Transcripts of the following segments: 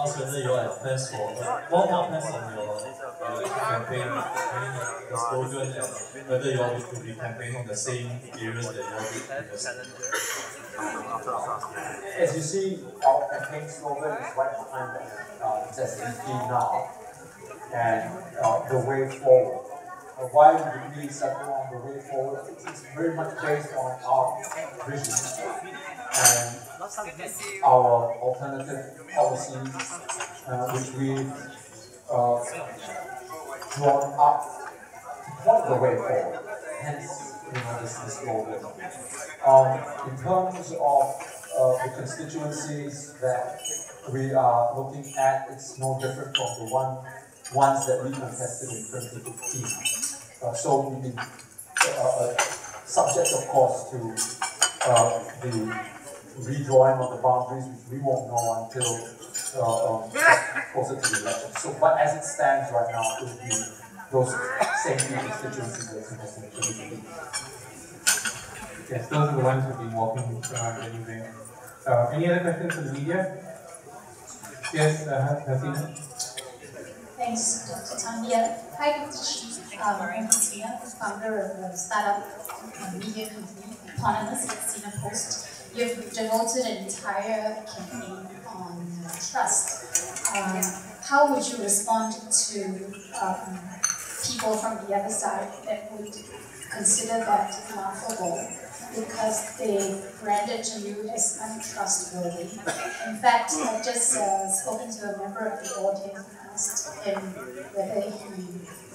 whether you all have plans for more plans on your campaign, the slogan, and whether you all will be campaigning in the same areas that you all did previously. As you see, our campaign slogan is right behind us. It's SDP now, and the way forward. Why did we settle on the way forward? It's very much based on our vision and our alternative policies, which we've drawn up to point the way forward. Hence, this slogan. In terms of the constituencies that we are looking at, it's no different from the ones that we contested in 2015. So we've been subject, of course, to the redrawing of the boundaries, which we won't know until closer to the election. So, but as it stands right now, it will be those same constituencies that are contested in 2015. Yes, those are the ones who've been walking around anyway. Any other questions from the media? Yes, Hasina? Thanks, Dr. Tanvir. Hi, Dr. Shi. I'm Hasina, founder of a startup media company, Eponymous at Sina Post. You've devoted an entire campaign on trust. How would you respond to people from the other side that would consider that laughable because they branded you as untrustworthy? In fact, I've just spoken to a member of the audience and asked him whether he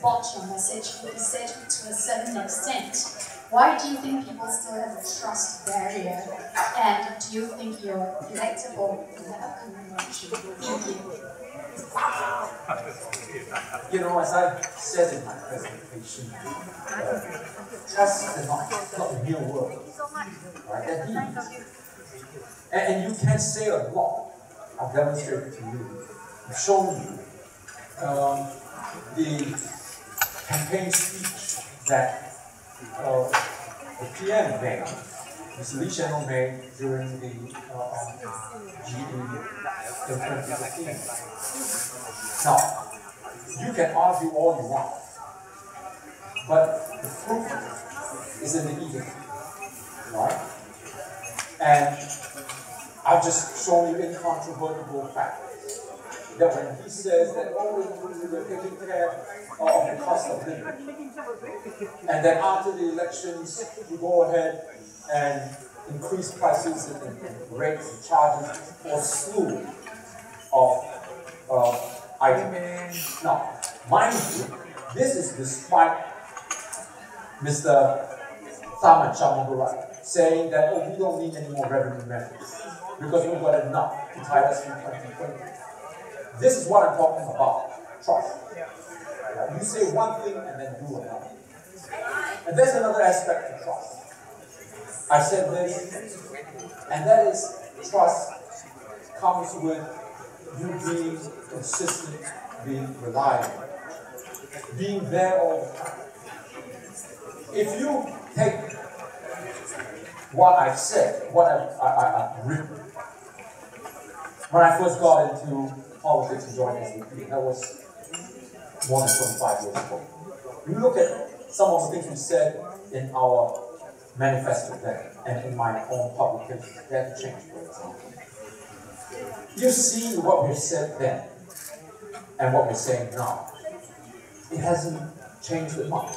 bought your message. He said to a certain extent. Why do you think people still have a trust barrier? And do you think you're electable in the upcoming election? Thank you. As I said in my presentation, trust is not a mere word, right? They're deeds. And you can say a lot. I've demonstrated to you. I've shown you the campaign speech that the PM made, Mr. Lee Hsien-Loong made during the GE in 2015. Now, you can argue all you want, but the proof is in the eating, right? And I've just shown you incontrovertible facts. That when he says that, we're taking care of the cost of living, and then after the elections, we go ahead and increase prices and rates and charges for a slew of items. Now, mind you, this is despite Mr. Tharman Shanmugaratnam saying that, we don't need any more revenue measures because we've got enough to tide us through 2020. This is what I'm talking about, trust. You say one thing and then do another. And there's another aspect to trust. I said this, and that is trust comes with you being consistent, being reliable, being there all the time. If you take what I've said, what I've written, when I first got into politics and joined SDP, that was more than 25 years ago. You look at some of the things we said in our manifesto then, and in my own publications, they had to change, for example. You see what we said then, and what we're saying now. It hasn't changed that much.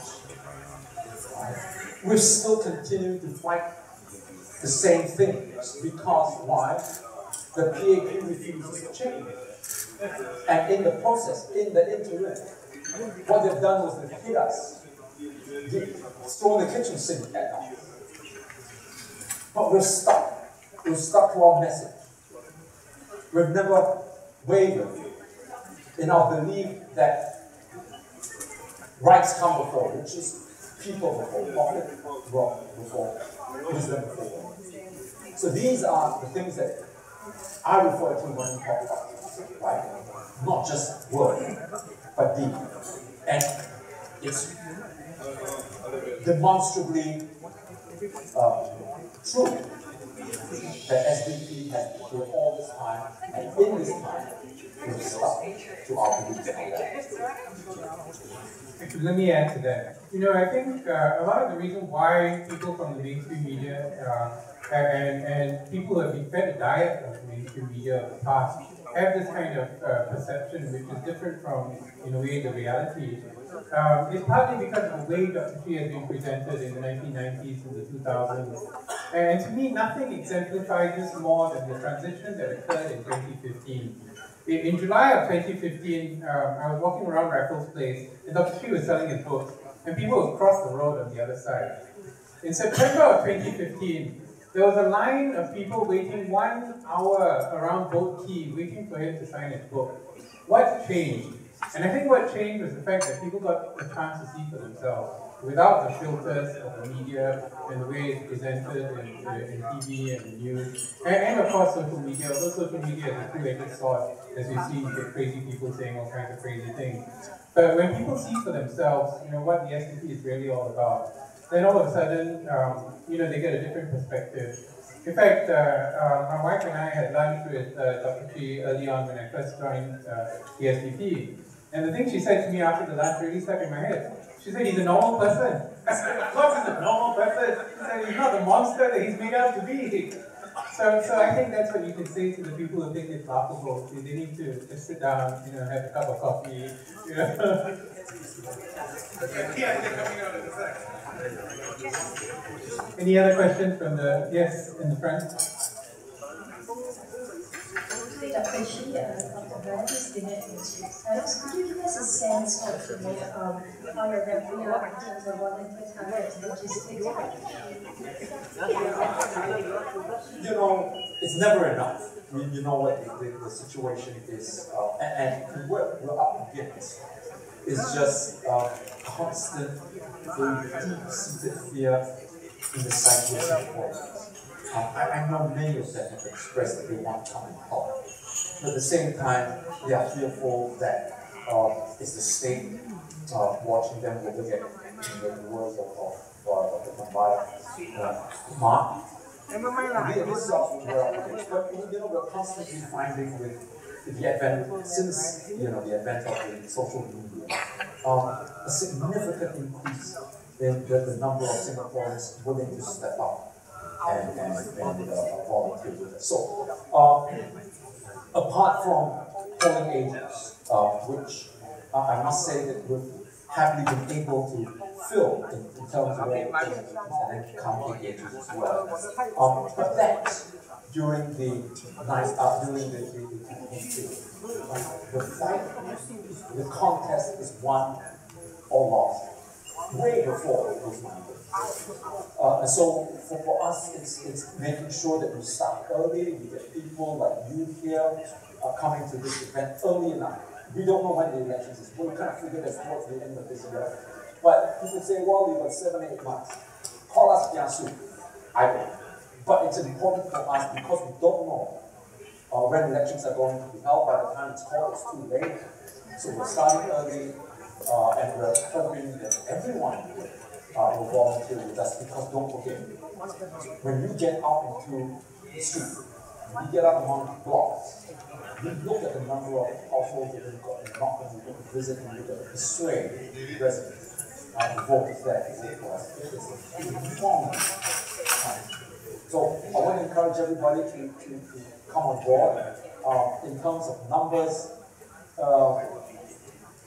Right? We're still continuing to fight the same things, because why? The PAQ refuses to change. And in the process, in the interim, what they've done was they've hit us, thrown the kitchen sink at us. But we're stuck. We're stuck to our message. We've never wavered in our belief that rights come before riches, people before profit, wealth before wisdom before. So these are the things that I refer to when we talk about this, right? Not just word, but deed. And it's demonstrably true that SDP has, for all this time, and in this time, will stuck to our beliefs on that. Actually, let me add to that. I think a lot of the reason why people from the mainstream media and people who have been fed a diet of mainstream media of the past have this kind of perception which is different from, in a way, the reality. It's partly because of the way Dr. Shi has been presented in the 1990s and the 2000s. And to me, nothing exemplifies this more than the transition that occurred in 2015. In July of 2015, I was walking around Raffles Place, and Dr. Shi was selling his books, and people would cross the road on the other side. In September of 2015, there was a line of people waiting 1 hour around Boat Quay, waiting for him to sign his book. What changed? And I think what changed was the fact that people got a chance to see for themselves, without the filters of the media and the way it's presented in TV and the news, and of course social media. Although social media is a two-edged sword, as we see, you get crazy people saying all kinds of crazy things. But when people see for themselves, what the SDP is really all about, then all of a sudden, they get a different perspective. In fact, my wife and I had lunch with Dr. Chi early on when I first joined the SDP. And the thing she said to me after the lunch really stuck in my head. She said, he's a normal person. I said, of course he's a normal person. She said, he's not the monster that he's made out to be. So I think that's what you can say to the people who think it's laughable. They need to just sit down, have a cup of coffee, Any other questions from yes, in the front? Dr. Shi, of the various debate issues, could you give us a sense of how you're ramping up in terms of volunteer targets and logistics? It's never enough. You know what the situation is, and what we're up against is just constant, very deep-seated fear in the psyche of employees. I know many of them have expressed that they want to come and help. But at the same time, they are fearful that it's the state watching them over there, in the words of the Mumbai Mark. This is also but we're constantly finding with the advent, since the advent of the social media, a significant increase in the number of Singaporeans willing to step up and volunteer with us. So, apart from polling agents, which I must say that we've happily been able to fill in terms of all the agents and then counting agents as well. But that during the campaign period, the fight, the contest is won or lost way before it was won. And so for us, it's making sure that we start early. We get people like you here coming to this event early enough. We don't know when the elections is. We'll kind of figure that towards the end of this year. But people say, well, we've got 7-8 months. Call us Kiasu. I will. But it's important for us because we don't know when elections are going to be held. By the time it's called, it's too late. So we're starting early, and we're hoping that everyone will volunteer with us, because don't forget, when you get out into the street, when you get out among the blocks, you look at the number of households that we've got in Knock, and you look at visit, and you look at persuade residents to vote there for us. It's enormous. So I want to encourage everybody to come on board. In terms of numbers,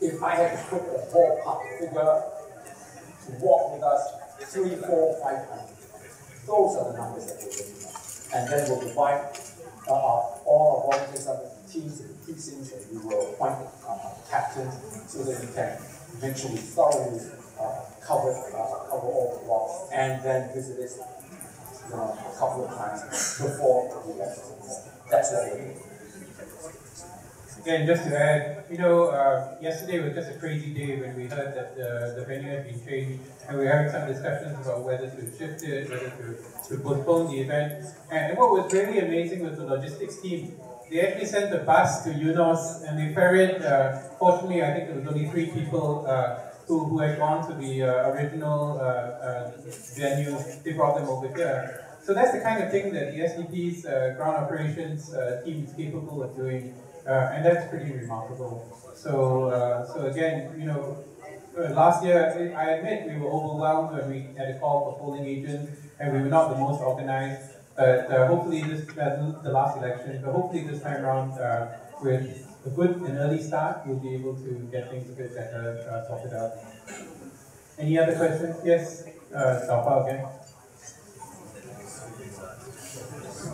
if I had to put a ballpark figure to walk with us, 3, 4, 500. Those are the numbers that we're looking at. And then we'll divide all our volunteers up into teams and precincts, and we will appoint captains so that we can eventually thoroughly cover all the blocks, and then visit it a couple of times before the elections. That's what we're doing. And just to add, yesterday was just a crazy day when we heard that the venue had been changed, and we were having some discussions about whether to shift it, whether to postpone the event. And what was really amazing was the logistics team. They actually sent a bus to Eunos, and they ferried, fortunately I think there was only 3 people who had gone to the original venue. They brought them over here. So that's the kind of thing that the SDP's ground operations team is capable of doing. and that's pretty remarkable. So again, last year, I admit we were overwhelmed when we had a call for polling agents, and we were not the most organized. But hopefully the last election, but hopefully this time around, with a good and early start, we'll be able to get things a bit better sorted out. Any other questions? Yes, Xiaopao again.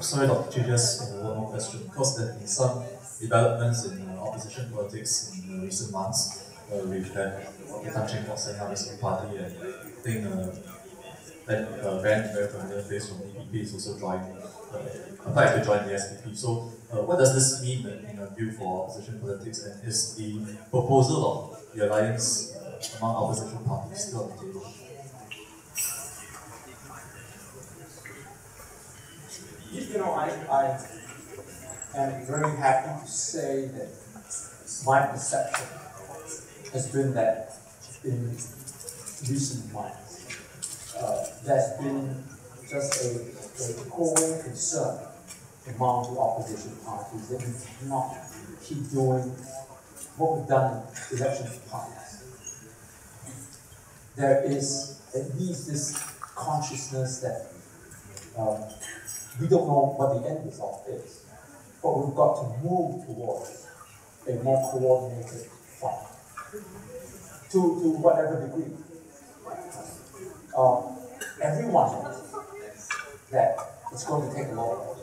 Sorry, Dr. Chu, just one more question. Because there have been some developments in opposition politics in the recent months. We've had Tan Cheng Bock setting up his own party, and I think Ben, very familiar face from DPP, is also applied to join the SDP. So, what does this mean in a view for opposition politics, and is the proposal of the alliance among opposition parties still on the table? I am very happy to say that my perception has been that in recent months, there's been just a growing concern among the opposition parties that we cannot keep doing what we've done in elections past. There is at least this consciousness that we don't know what the end result is, but we've got to move towards a more coordinated front. To whatever degree. Everyone knows that it's going to take a lot of work.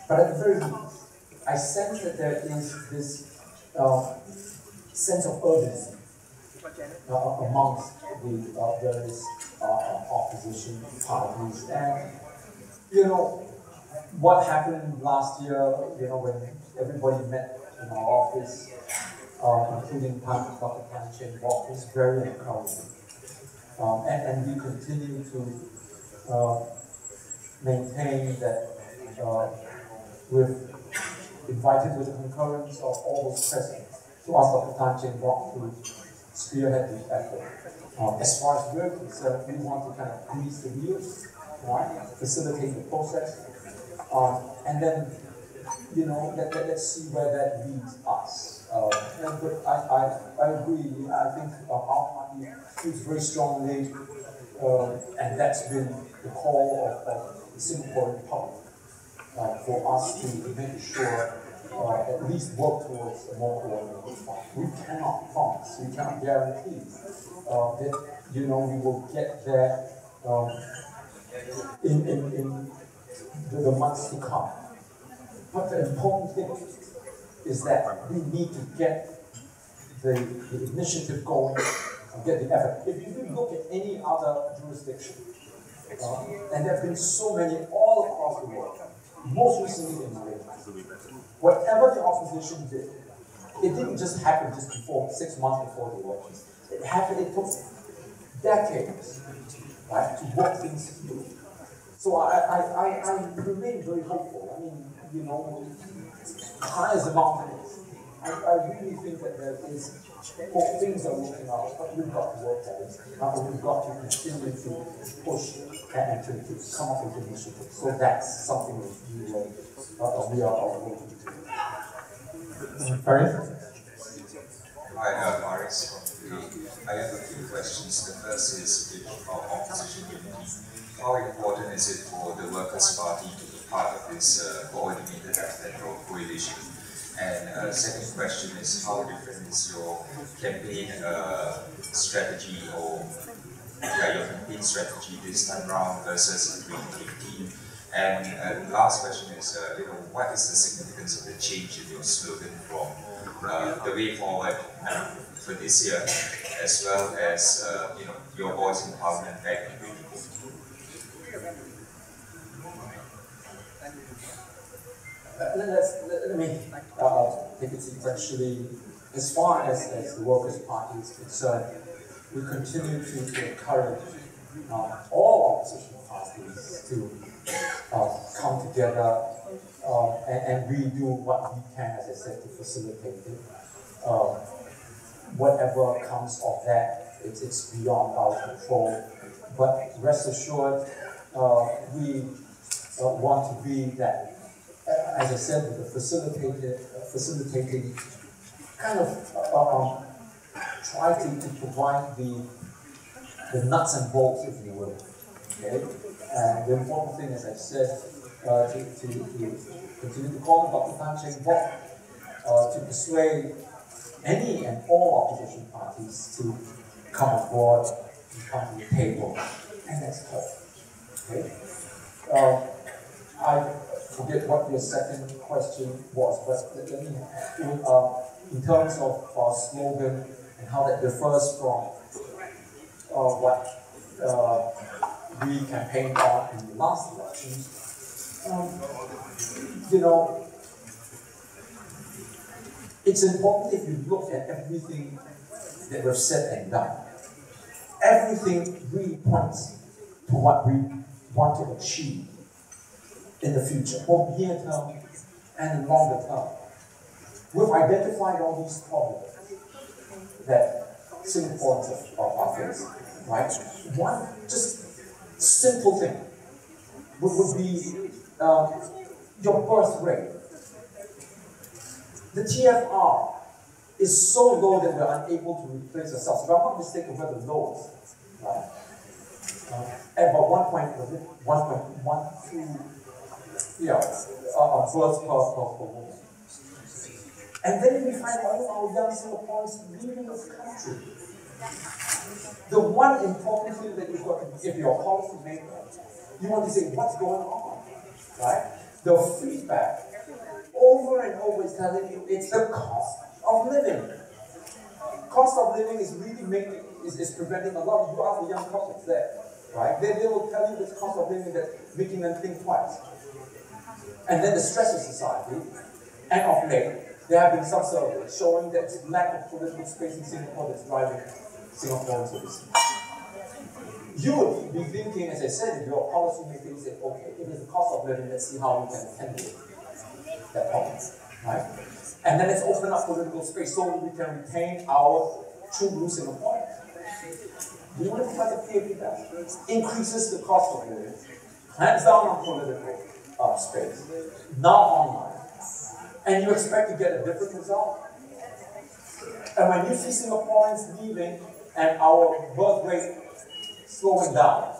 But at the very least, I sense that there is this sense of urgency amongst the various opposition parties. And what happened last year, when everybody met in our office, including Dr. Tan Cheng Bock, was very encouraging. And we continue to maintain that we've invited with the concurrence of all those present to ask Dr. Tan Cheng Bock to spearhead this effort. As far as we're concerned, we want to kind of grease the wheels, right? Facilitate the process, and then let's see where that leads us. But I agree. I think our party feels very strongly, and that's been the call of the Singaporean public for us to make sure at least work towards a more coordinated front. We cannot promise, we cannot guarantee that we will get there in the months to come. But the important thing is that we need to get the initiative going and get the effort. If you look at any other jurisdiction, and there have been so many all across the world, most recently in Malaysia, whatever the opposition did, it didn't just happen just before, 6 months before the elections. It happened, it took decades, right, to work things through. So I remain very hopeful. I mean, high as the mountain is, I really think that there is, things are working out, but we've got to work at it. We've got to continue to push and to come up with initiatives. So that's something that we are working to do. Faris? Hi, Maris from Today. I have a few questions. The first is with our opposition unity. How important is it for the Workers' Party to be part of this coordinated electoral coalition? And second question is, how different is your campaign strategy or your campaign strategy this time round versus 2015? And last question is, what is the significance of the change in your slogan from the way forward for this year, as well as your voice in Parliament back in 2014? Let me take it sequentially. As far as the Workers' Party is concerned, we continue to encourage all opposition parties to come together and we do what we can, as I said, to facilitate it. Whatever comes of that, it's beyond our control. But rest assured, we want to be that, as I said, with a facilitated facilitating, kind of try to provide the nuts and bolts, if you will. Okay? And the important thing, as I said, to continue to call on Dr. Tan Cheng Bock to persuade any and all opposition parties to come on board and come to the table, and let's talk. Okay? I forget what your second question was, but let me in terms of our slogan and how that differs from what we campaigned on in the last elections. You know, it's important if you look at everything that we've said and done. Everything really points to what we want to achieve in the future, both near term and longer term. We've identified all these problems that Singaporeans are facing, right? One just simple thing would be your birth rate. The TFR is so low that we're unable to replace ourselves. If I'm not mistaken, we're the lowest, right? At about 1.12, births per woman. And then we find all our young Singaporeans leaving this country. The one important thing that you've got to, if you're a policy maker, you want to say, what's going on, right? The feedback over and over is telling you it's the cost of living. Cost of living is really is preventing a lot of you ask the young couples there, right? They will tell you this cost of living that's making them think twice. And then the stress of society, and of late, there have been some surveys showing that it's lack of political space in Singapore that's driving Singaporeans overseas. You would be thinking, as I said, if you're a policymaker, you say, okay, it is the cost of living, let's see how we can handle that problem, right? And then let's open up political space so we can retain our true blue Singaporeans. You know what the PAP does? Increases the cost of living, hands down on political space, now online. And you expect to get a different result. And when you see Singaporeans leaving and our birth rate slowing down,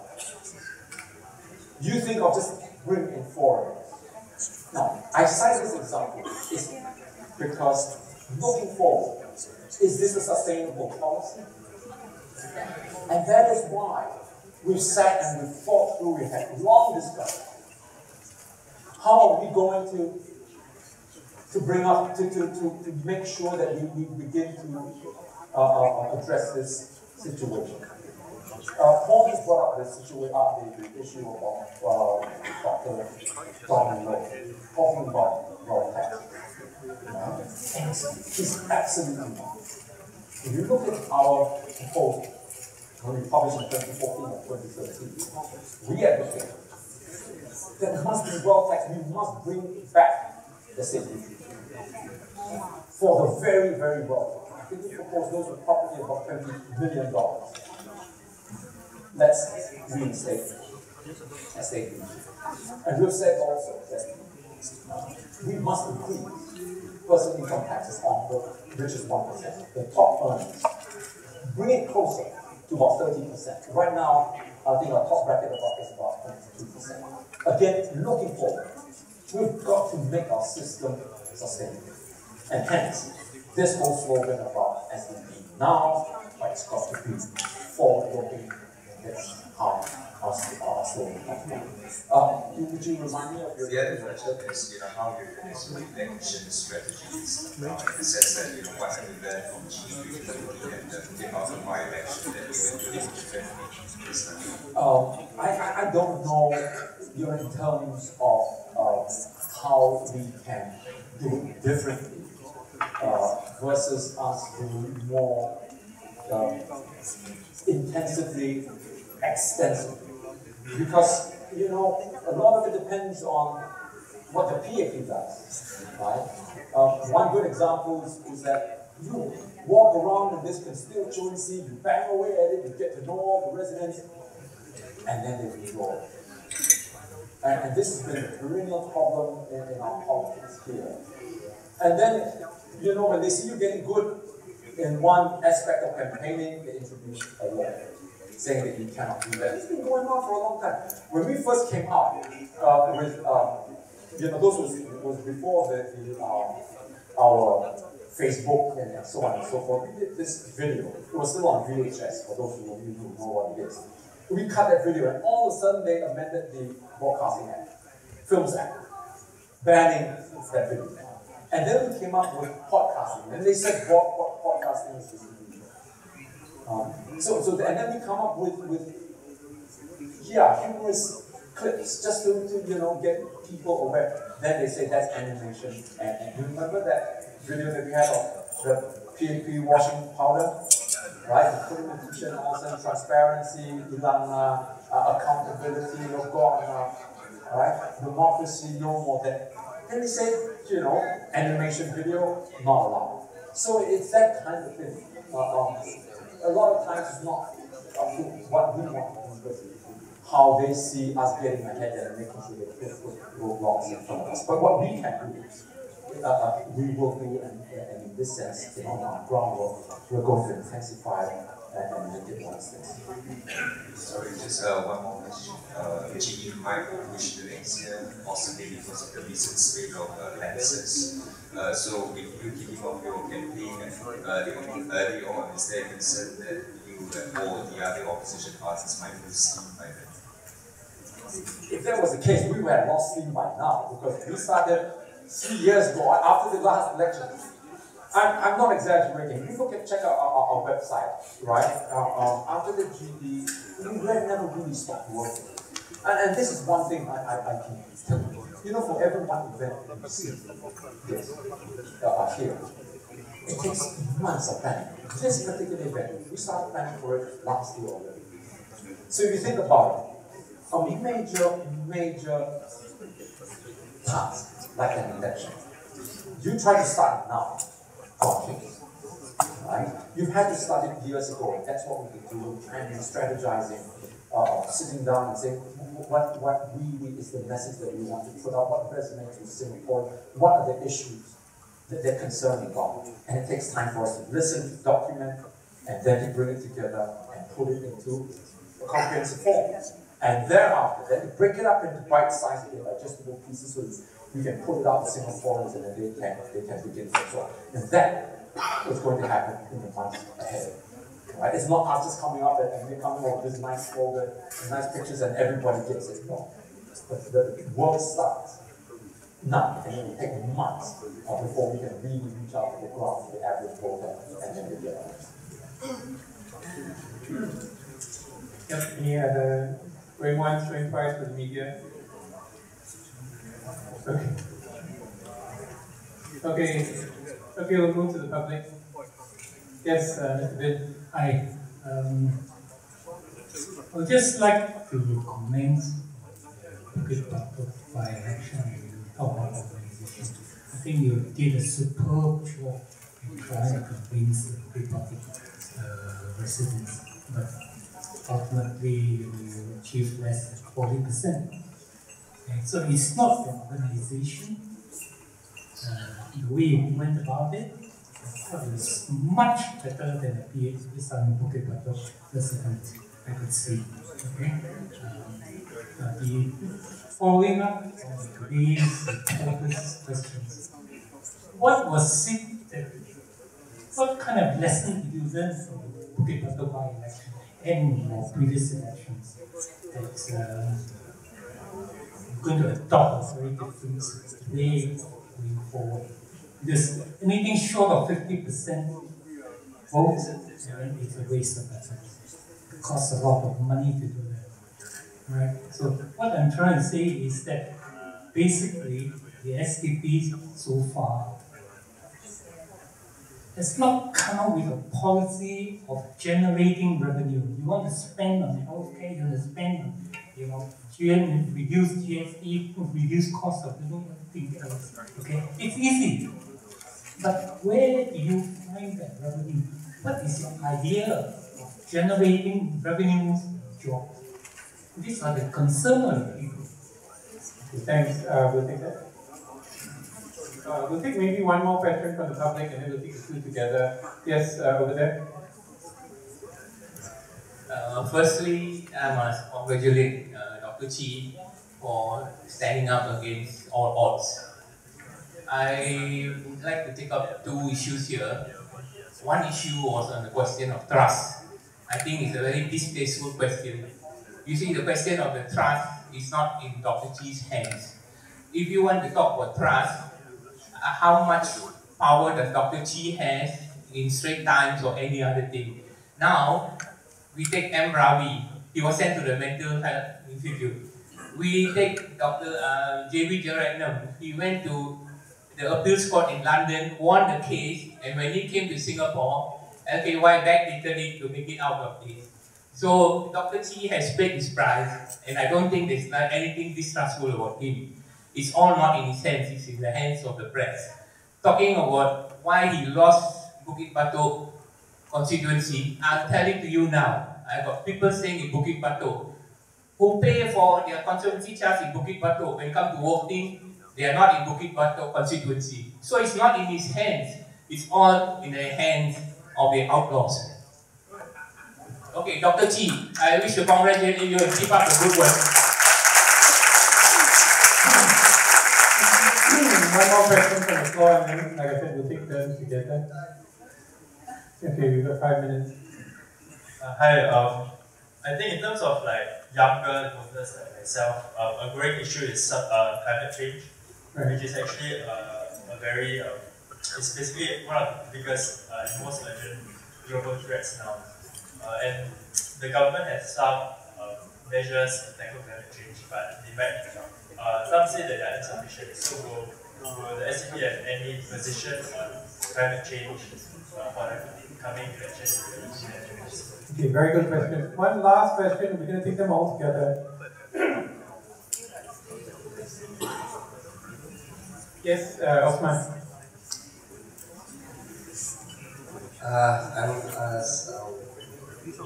you think of just bringing in foreigners. Now, I cite this example because looking forward, is this a sustainable policy? And that is why we've sat and we've thought through, we had long discussions. How are we going to bring up, to make sure that we begin to address this situation? Paul just brought up the issue of Dr. Donald Lowe, talking about wealth tax. And he's absolutely wrong. If you look at our proposal, when we published in 2014 or 2013, we advocate that there must be wealth tax. We must bring back the state duty for the very, very wealthy. I think we proposed those with property about $20 million. Let's reinstate a state duty. And we've said also that we must increase personal income taxes on the richest 1%, the top earners. Bring it closer to about 30%. Right now, I think our top bracket is about 22%. Again, looking forward, we've got to make our system sustainable. And hence, this whole slogan about SDP now, but it's got to be forward-looking. That's how our slogan comes. Would you remind me of your... The other question is, how you use election strategies. In the sense that, what have you learned from GB and the after my election that you will do differently this time? I don't know, in terms of how we can do it differently versus us doing more intensively, extensively. Because, a lot of it depends on what the PAP does, right? One good example is that you walk around in this constituency, you bang away at it, you get to know all the residents, and then they withdraw. And this has been a perennial problem in our politics here. And then, you know, when they see you getting good in one aspect of campaigning, they introduce a law saying that you cannot do that. It's been going on for a long time. When we first came out with, you know, those was before our Facebook and so on and so forth. We did this video. It was still on VHS, for those of you who know what it is. We cut that video, and all of a sudden they amended the Broadcasting Act, Films Act, banning that video. And then we came up with podcasting, and they said podcasting is illegal. And then we come up with humorous clips just to you know get people aware. Then they say that's animation, and you remember that video that we had of the PAP washing powder, right? The putting the t-shirt on, transparency, accountability, no God, right? Democracy, no more that. Then they say, you know, animation video, not allowed. So it's that kind of thing. A lot of times it's not what we want, but how they see us getting ahead and making sure they put roadblocks in front of us. But what we can do, we will do, and in this sense, you know, on our groundwork, we're going to intensify and make it more extensive. Sorry, just one more question. Jimmy might wish to extend possibly because of the recent spate of lenses. So with you kicking off your campaign early on, is there a concern that you and all the other opposition parties might lose steam by then? If that was the case, we would have lost steam by now, because we started 3 years ago after the last election. I'm not exaggerating. You check out our website, right? After the GD, we never really stopped working. And this is one thing I can tell you. You know, for every one event you see, yes, here, it takes months of planning. This particular event, we started planning for it last year already. So if you think about it, a major task like an election, you try to start it now. Right? You've had to start it years ago, and that's what we can do, and strategizing, sitting down and saying what really is the message that we want to put out, what resonates with Singapore, what are the issues that they're concerned about. And it takes time for us to listen, document, and then to bring it together and put it into a comprehensive form. And thereafter, then to break it up into bite-sized, digestible pieces so we can put it out to Singaporeans, and then they can begin to absorb. And that is going to happen in the months ahead. Right? It's not us just coming up and we're coming up with this nice folder, nice pictures, and everybody gets it. No. But the work starts now, and it will take months before we can really reach out to the ground, the average voter, and then we get it. Yep. Any other going once, going twice for the media? Okay, we'll move to the public. Yes, Mr. Bin. Hi. I would just like to comment about by-election and talk about organization. I think you did a superb job in trying to convince the Republic residents, but ultimately you achieved less than 40%. And so it's not the organization, the way you went about it. It was much better than the PhD Sun Bukit Batok president I could see. Okay? The following up on today's reporters' questions. What was it what kind of lesson did you learn from the Bukit Batok by-election and your previous elections that you're going to adopt a very different way going forward? Because anything short of 50% vote, it's a waste of effort. It costs a lot of money to do that. Right? So what I'm trying to say is that basically the SDP so far has not come up with a policy of generating revenue. You want to spend on healthcare, you want to spend on reduce GST, reduce cost of living, everything else. Okay? It's easy. But where do you find that revenue? What is your idea of generating revenues and jobs? These are the concerns of the people. Thanks. We'll take that. We'll take maybe one more question from the public and then we'll take the two together. Yes, over there. Firstly, I must congratulate Dr. Chi for standing up against all odds. I would like to take up two issues here. One issue was on the question of trust. I think it's a very distasteful question. You see, the question of the trust is not in Dr. Chi's hands. If you want to talk about trust, how much power does Dr. Chi has in Straits Times or any other thing? Now, we take M. Ravi, he was sent to the Mental Health Institute. We take Dr. J.B. Jeyaretnam, he went to the appeals court in London, won the case, and when he came to Singapore, LKY backdated it to make it out of this. So Dr. Chi has paid his price, and I don't think there's not anything distrustful about him. It's all not in his hands, it's in the hands of the press. Talking about why he lost Bukit Batok constituency, I'll tell it to you now. I've got people saying in Bukit Batok who pay for their constituency charge in Bukit Batok when come to voting, they are not in Bukit Batok constituency. So it's not in his hands, it's all in the hands of the outlaws. Okay, Dr. Chi, I wish to congratulate you and keep up the good work. One more question from the floor and then, like I said, we'll take turns together. Okay, we've got 5 minutes. Hi, I think in terms of like younger voters like myself, a growing issue is climate change, which is actually a very, it's basically one of the biggest and most urgent global threats now. And the government has some measures to tackle climate change, but in fact, some say that they are insufficient. So will the SDP have any position on climate change for the coming election? Okay, very good question. One last question, we're going to take them all together. Yes, Osman. I want to ask,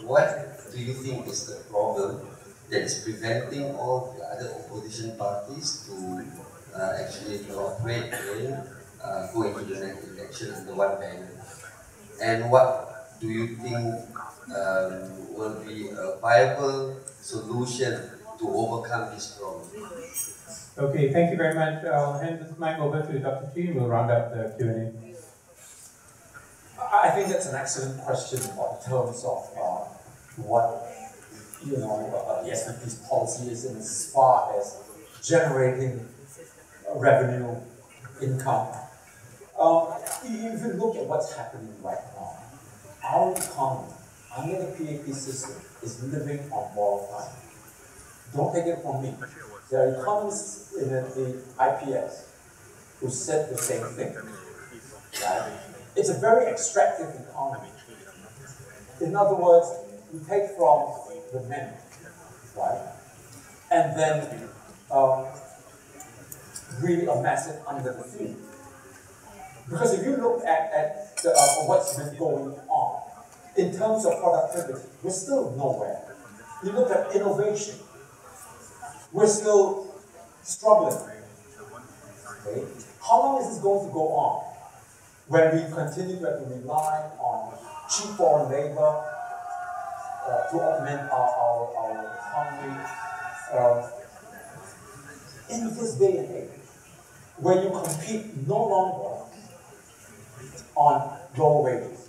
what do you think is the problem that is preventing all the other opposition parties to actually cooperate and go into the next election under one banner? And what do you think will be a viable solution to overcome this problem? Okay, thank you very much. I'll hand this mic over to Dr. Chi and we'll round up the Q&A. I think that's an excellent question in terms of what the SDP's policy is in as far as generating revenue, income. If you look at what's happening right now, our economy under the PAP system is living on borrowed time. Don't take it from me. There are economists in the IPS who said the same thing. Right? It's a very extractive economy. In other words, we take from the menu, right? And then really amass it under the few. Because if you look at what's been going on in terms of productivity, we're still nowhere. You look at innovation, we're still struggling. Okay? How long is this going to go on? When we continue to have to rely on cheap foreign labor to augment our economy. In this day and age, where you compete no longer on low wages,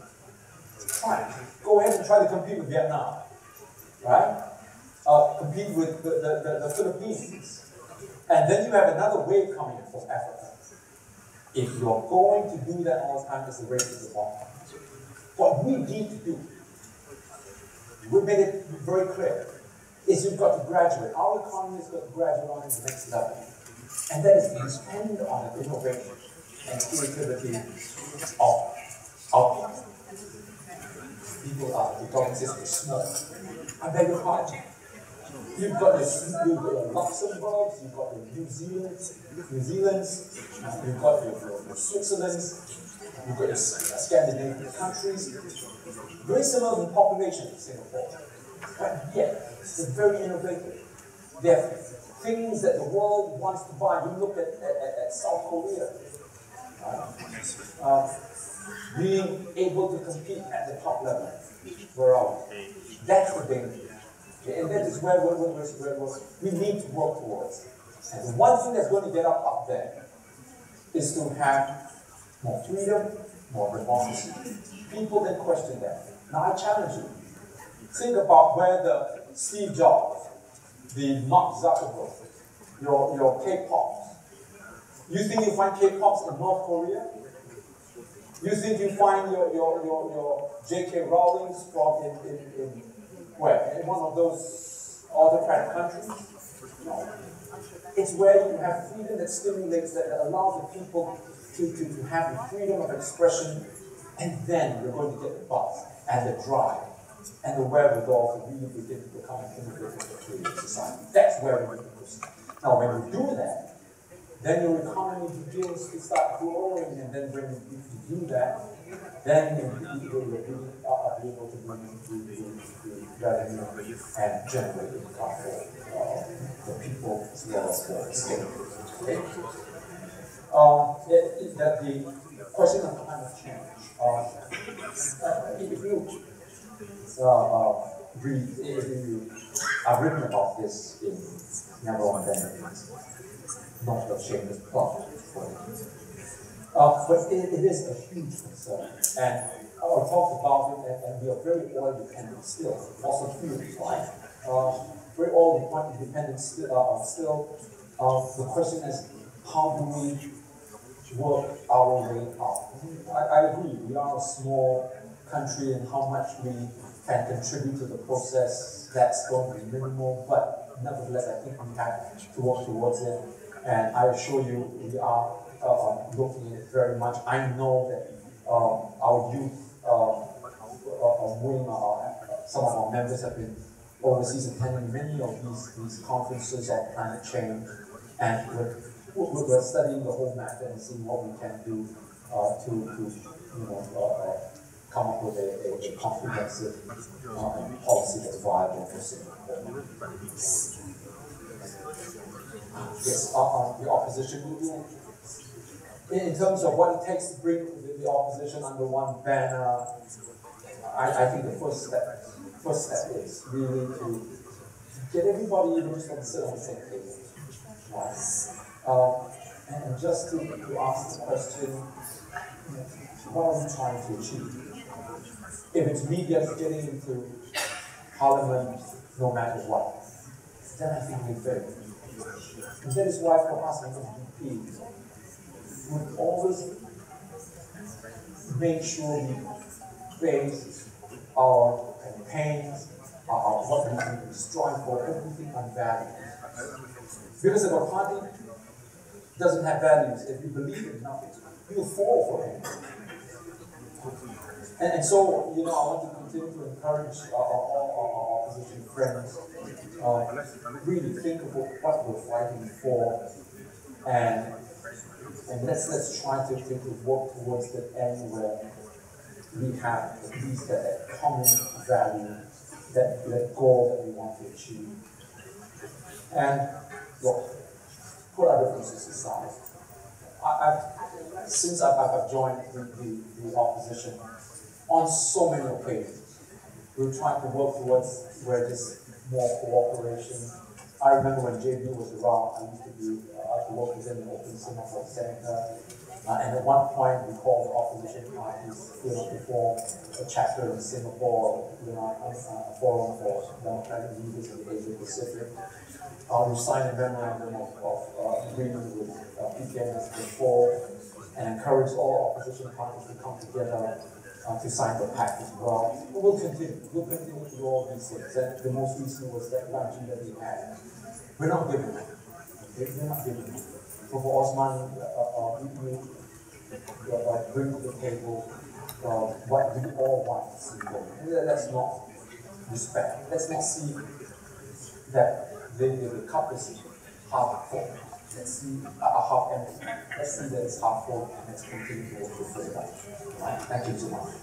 fine, go ahead and try to compete with Vietnam, right? Compete with the Philippines, and then you have another wave coming in from Africa. If you're going to do that all the time, it's a race to the bottom. What we need to do, we made it very clear, is you've got to graduate. Our economy has got to graduate on to the next level. And that is to spend on the innovation and creativity of our people. People are, the government says they're small. I beg your pardon. You've got your Luxembourgs, you've got your New Zealands, you've got your Switzerlands, you've got your Scandinavian countries, very similar in population to Singapore, but yet they're very innovative. They're things that the world wants to buy. You look at South Korea, Right? Being able to compete at the top level. Where are we? That's the danger. Okay? And that is where we need to work towards. And the one thing that's going to get us up there is to have more freedom, more democracy. People then question that. Now I challenge you. Think about where the Steve Jobs, the Mark Zuckerberg, your K-pops. You think you find K-pops in North Korea? You think you find your J.K. Rowling's from in where? In one of those autocratic countries? No. It's where you have freedom that stimulates, that allows the people to have the freedom of expression, and then you're going to get the buzz and the drive and the wherewithal to really begin to become an innovative and creative society. That's where we need to proceed. Now, when you do that, then your economy begins to start growing, and then when you do that, then you'll be able to bring the revenue and generate income for the people as well as for the state. Okay? That the question of climate change. If you read, I've written about this in Never on Benefits. Not a shameless plot for it. But it is a huge concern. And I talked about it, and we are very oil dependent still. Also fuels, right? Very oil dependent still. The question is, how do we work our way out? I agree, we are a small country, and how much we can contribute to the process, that's going to be minimal, but nevertheless, I think we have to work towards it. And I assure you, we are looking at it very much. I know that our youth, some of our members have been overseas attending many of these conferences on climate change, and we're studying the whole matter and seeing what we can do to come up with a comprehensive policy that's viable for Singapore. Yes, the opposition. In terms of what it takes to bring the opposition under one banner, I think the first step is really to get everybody even just on the same table, right? And just to ask the question, what are we trying to achieve? If it's media getting into Parliament, no matter what, then I think we fail. And that is why for us as SDP, we always make sure we base our campaigns, what we strive for, everything on values. Because if a party doesn't have values, if you believe in nothing, you'll fall for it. And so, I want to continue to encourage our opposition friends, really think about what we're fighting for, and let's try to work towards the end where we have at least that common value, that goal that we want to achieve. And look, put our differences aside. Since I've joined the opposition, on so many occasions, we're trying to work towards where there's more cooperation. I remember when JB was around, I used to work with him in Open Singapore Center. And at one point, we called the opposition parties to form a chapter in Singapore, a forum for democratic leaders in the Asia Pacific. We signed a memorandum of agreement with PKM before, and encouraged all opposition parties to come together to sign the pact as well. But we'll continue to do all these things. And the most recent was that luncheon that we had. We're not giving up. We're not giving up. So for Osman, we bring to the table what we all want to see going. Let's not respect. Let's not see that the cup is half full. Let's see half empty. Let's see that it's half full, and let's continue to work with it. Right? Thank you so much.